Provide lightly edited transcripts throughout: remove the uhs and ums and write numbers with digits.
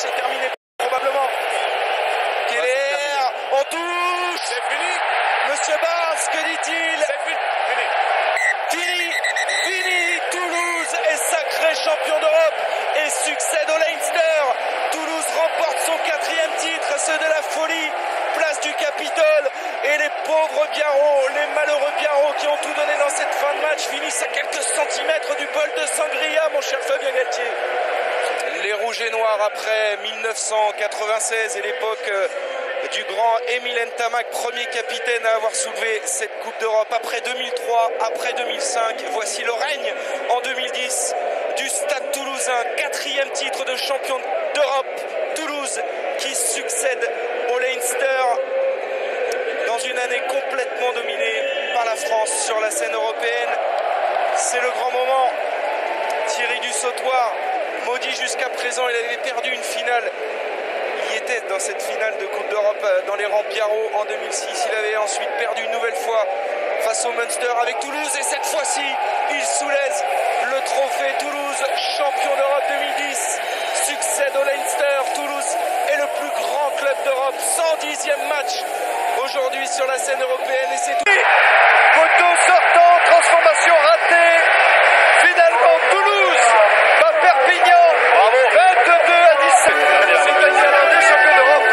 est terminé probablement. Keller, on touche. C'est fini. Monsieur Barnes, que dit-il? C'est fini. Fini. Toulouse est sacré champion d'Europe et succède au Leinster. Toulouse remporte son 4e titre, ceux de la folie. Place du Capitole et les pauvres Biarros, les malheureux Biarros qui ont tout donné dans cette fin de match finissent à quelques centimètres du bol de sangria, mon cher Fabien Galtier. Les Rouges et Noirs après 1996 et l'époque du grand Émile Ntamak, premier capitaine à avoir soulevé cette Coupe d'Europe. Après 2003, après 2005, voici le règne en 2010 du Stade Toulousain, 4e titre de champion d'Europe. Toulouse qui succède au Leinster dans une année complètement dominée par la France sur la scène européenne. C'est le grand moment. Thierry Dussautoir, maudit jusqu'à présent, il avait perdu une finale. Il était dans cette finale de Coupe d'Europe dans les rangs Biarros en 2006. Il avait ensuite perdu une nouvelle fois face au Munster avec Toulouse. Et cette fois-ci, il soulève le trophée. Toulouse, champion d'Europe 2010, succède au Leinster. Toulouse est le plus grand club d'Europe. 110e match aujourd'hui sur la scène européenne. Et c'est tout. Poteau sortant, transformation ratée. Finalement, Toulouse bat Perpignan. Bravo. 22-17. C'est Daniel Landé, champion d'Europe.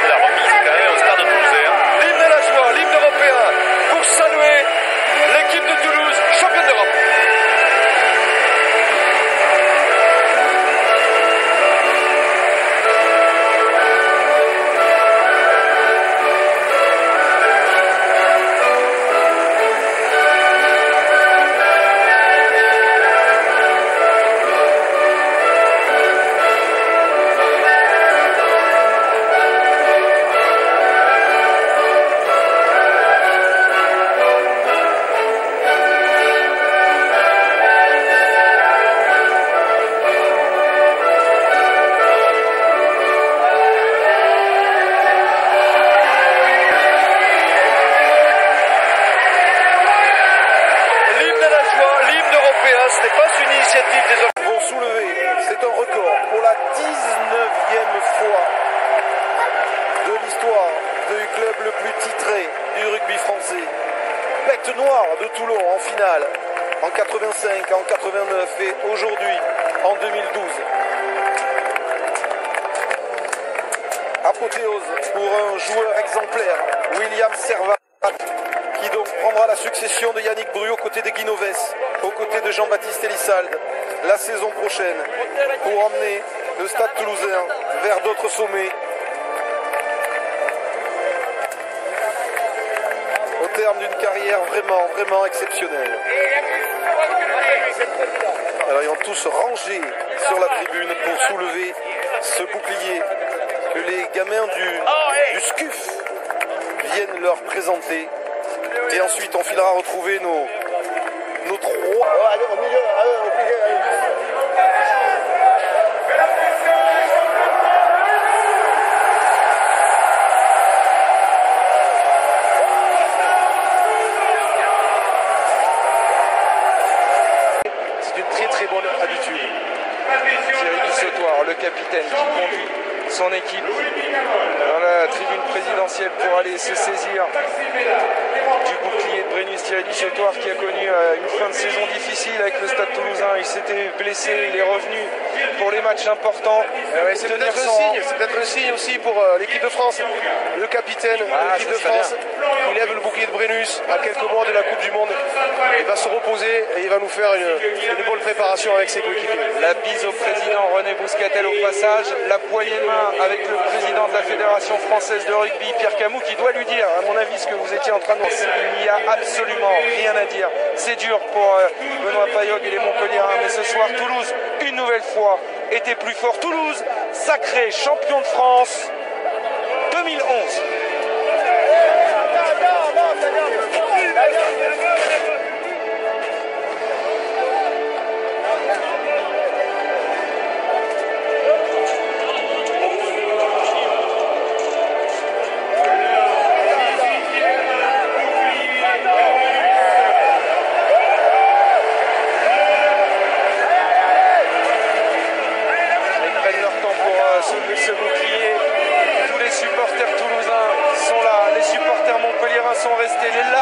La remise quand même au stade de Toulouse. L'hymne de la joie, l'hymne européen pour saluer l'équipe de Toulouse, championne d'Europe. Ce n'est pas une initiative des hommes vont soulever. C'est un record pour la 19e fois de l'histoire du club le plus titré du rugby français. Bête noire de Toulon en finale en 85, en 89 et aujourd'hui en 2012. Apothéose pour un joueur exemplaire, William Servat, qui donc prendra la succession de Yannick Bru aux côtés de Guinoves, aux côtés de Jean-Baptiste Elissalde, la saison prochaine, pour emmener le Stade Toulousain vers d'autres sommets. Au terme d'une carrière vraiment exceptionnelle. Alors ils ont tous rangé sur la tribune pour soulever ce bouclier que les gamins du SCUF viennent leur présenter. Et ensuite on filera retrouver nos trois. C'est une très bonne habitude. Thierry Dussautoir, le capitaine qui conduit son équipe dans la tribune présidentielle pour aller se saisir du bouclier de Brennus. Thierry Dussautoir qui a connu une fin de saison difficile avec le Stade Toulousain. Il s'était blessé, il est revenu pour les matchs importants. C'est peut-être un signe aussi pour l'équipe de France. Le capitaine de l'équipe de France, il lève le bouclier de Brennus à quelques mois de la Coupe du Monde. Il va se reposer et il va nous faire une bonne préparation avec ses coéquipiers. La bise au président René Bouscatel au passage, la poignée de main avec le président de la Fédération française de rugby, Pierre Camou, qui doit lui dire, à mon avis, ce que vous étiez en train de dire. Il n'y a absolument rien à dire. C'est dur pour Benoît Paillog et les Montpelliérains, mais ce soir, Toulouse, une nouvelle fois, était plus fort. Toulouse, sacré champion de France 2011. sont restés là